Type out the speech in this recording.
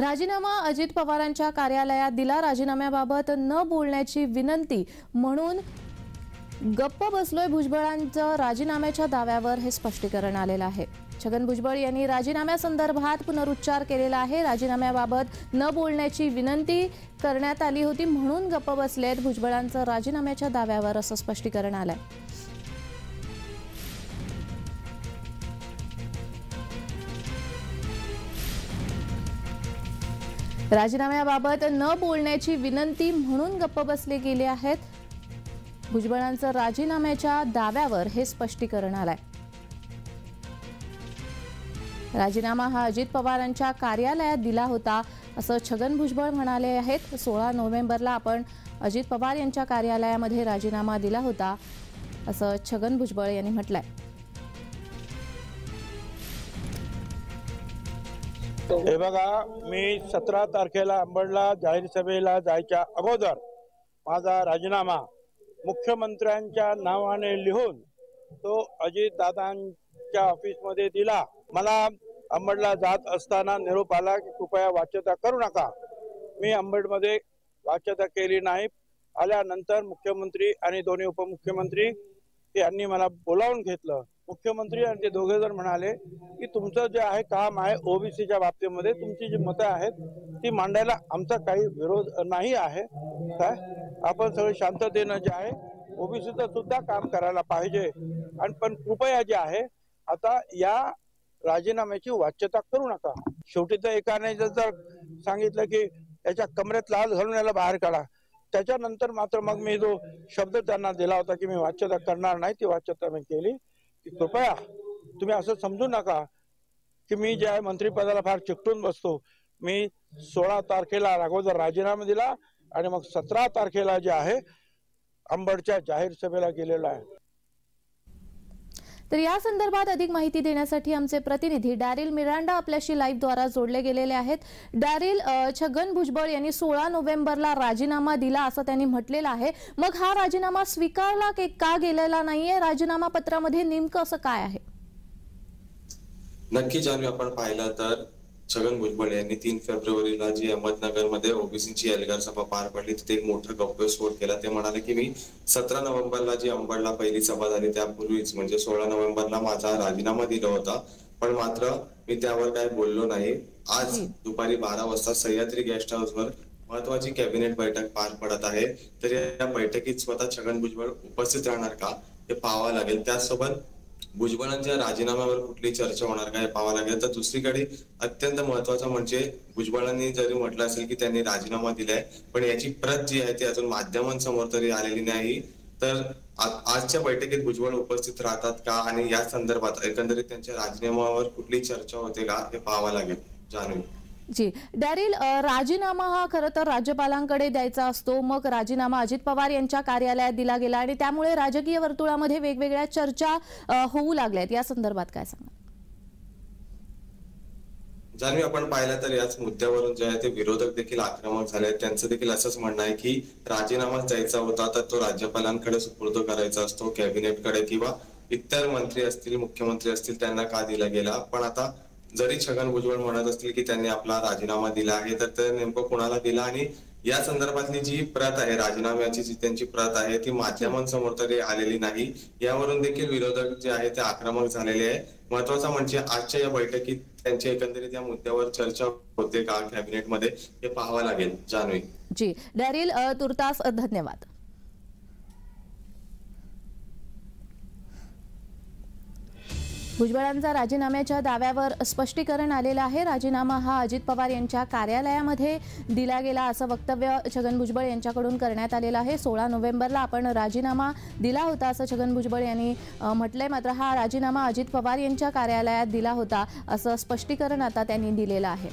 राजीनामा अजित पवारांच्या कार्यालयात दिला। राजीनाम्याबाबत न बोलण्याची विनंती म्हणून गप्प बसलोय भुजबळांचं राजीनाम्याच्या दाव्यावर हे स्पष्टीकरण आलेलं आहे। छगन भुजबळ यांनी राजीनाम्यासंदर्भात पुनरुच्चार केलेला आहे। राजीनाम्याबाबत न बोलण्याची विनंती करण्यात आली होती म्हणून गप्प बसलेत भुजबळांचं राजीनाम्याच्या दाव्यावर असं स्पष्टीकरण आलंय। राजीनाम्याबाबत न बोलण्याची विनंती म्हणून गप्प बसले गेले आहेत। भुजबळांचं राजीनाम्याच्या दाव्यावर हे स्पष्टीकरण आलंय। राजीनामा हा अजित पवारांच्या कार्यालयात दिला होता असं छगन भुजबळ म्हणाले आहेत। 16 नोव्हेंबरला आपण अजित पवार यांच्या कार्यालयामध्ये राजीनामा दिला होता असं छगन भुजबळ यांनी म्हटलंय। हे बघा, मी 17 तारखेला अंबडला जाहीर सभेला जायच्या अगोदर माझा राजीनामा मुख्यमंत्र्यांच्या नावाने लिहून तो अजित दादांच्या ऑफिसमध्ये दिला। मला अंबडला जात असताना निरोप आला की कृपया वाच्यता करू नका। मी अंबडमध्ये वाच्यता केली नाही। आल्यानंतर मुख्यमंत्री आणि दोन्ही उपमुख्यमंत्री यांनी मला बोलावून घेतलं। मुख्यमंत्री आणि ते दोघे जण म्हणाले की तुमचं जे आहे काम आहे ओबीसीच्या बाबतीमध्ये तुमची जी मतं आहेत ती मांडायला आमचा काही विरोध नाही आहे। काय आपण सगळे शांततेने जे आहे ओबीसीचं सुद्धा काम करायला पाहिजे आणि पण कृपया जे आहे आता या राजीनाम्याची वाच्यता करू नका। शेवटी तर एकाने जर सांगितलं की याच्या कमरेत लाल घालून याला बाहेर काढा, त्याच्यानंतर मात्र मग मी जो शब्द त्यांना दिला होता की मी वाच्यता करणार नाही ती वाच्यता मी केली। की कृपया तुम्ही असं समजू नका की मी जे आहे मंत्रिपदाला फार चिकटून बसतो। मी 16 तारखेला अगोदर राजीनामा दिला आणि मग 17 तारखेला जे आहे अंबडच्या जाहीर सभेला गेलेला आहे। तर या संदर्भात अधिक माहिती देण्यासाठी आमचे प्रतिनिधी डॅरिल मिरांडा आपल्याशी लाईव्ह द्वारा जोडले गेलेले आहेत। डॅरिल, छगन भुजबळ यांनी 16 नोव्हेंबरला राजीनामा दिला असं त्यांनी म्हटलेलं आहे। मग हा राजीनामा स्वीकारला का गेलेला नाहीये? राजीनामा पत्रामध्ये नेमकं असं काय आहे? नक्की जाणून आपण पाहिलं तर छगन भुजबळ यांनी 3 फेब्रुवारीला जी अहमदनगरमध्ये ओबीसीची एल्गार सभा पार पडली तिथे एक मोठा गौप्यस्फोट केला। ते म्हणाले की मी 17 नोव्हेंबरला जी अंबडला पहिली सभा झाली त्यापूर्वीच म्हणजे 16 नोव्हेंबरला माझा राजीनामा दिला होता, पण मात्र मी त्यावर काय बोललो नाही। आज दुपारी 12 वाजता सह्याद्री गेस्ट हाऊसवर महत्वाची कॅबिनेट बैठक पार पडत आहे। तर या बैठकीत स्वतः छगन भुजबळ उपस्थित राहणार का हे पाहावं लागेल। त्यासोबत भुजबळांच्या राजीनाम्यावर कुठली चर्चा होणार का हे पाहावं लागेल। तर दुसरीकडे अत्यंत महत्वाचं म्हणजे भुजबळांनी जरी म्हटलं असेल की त्यांनी राजीनामा दिलाय पण याची प्रत जी आहे ती अजून माध्यमांसमोर तरी आलेली नाही। तर आजच्या बैठकीत भुजबळ उपस्थित राहतात का आणि या संदर्भात एकंदरीत त्यांच्या राजीनाम्यावर कुठली चर्चा होते का हे पाहावं लागेल। जाणून जी डॅरिल, राजीनामा हा खरं तर राज्यपालांकडे द्यायचा असतो, मग राजीनामा अजित पवार यांच्या कार्यालयात दिला गेला आणि त्यामुळे राजकीय वर्तुळामध्ये वेगवेगळ्या चर्चा होऊ लागल्यात। या संदर्भात काय सांगा? जाणवी, आपण पाहिलं तर याच मुद्द्यावरून जे आहे ते विरोधक देखील आक्रमक झाले। त्यांचं देखील असंच म्हणणं आहे की राजीनामा द्यायचा होता तर तो राज्यपालांकडे सुपूर्द करायचा असतो, कॅबिनेटकडे किंवा इतर मंत्री असतील मुख्यमंत्री असतील त्यांना का दिला गेला। पण आता जरी छगन भुजबळ म्हणत असतील की त्यांनी आपला राजीनामा दिला आहे तर ते नेमकं कोणाला दिला आणि या संदर्भातली जी प्रत आहे राजीनाम्याची जी त्यांची प्रत आहे ती माध्यमांसमोर तरी आलेली नाही। यावरून देखील विरोधक जे आहे ते आक्रमक झालेले आहे। महत्वाचं म्हणजे आजच्या या बैठकीत त्यांच्या एकंदरीत या मुद्द्यावर चर्चा होते का कॅबिनेटमध्ये हे पाहावं लागेल। जान्हवी जी डॅरिल, तुर्तास धन्यवाद। भुजबळांचा राजीनाम्याच्या दाव्यावर स्पष्टीकरण आलेलं आहे। राजीनामा हा अजित पवार यांच्या कार्यालयामध्ये दिला गेला असं वक्तव्य छगन भुजबळ यांच्याकडून करण्यात आलेलं आहे। 16 नोव्हेंबरला आपण राजीनामा दिला होता असं छगन भुजबळ यांनी म्हटलंय, मात्र हा राजीनामा अजित पवार यांच्या कार्यालयात दिला होता असं स्पष्टीकरण आता त्यांनी दिलेलं आहे।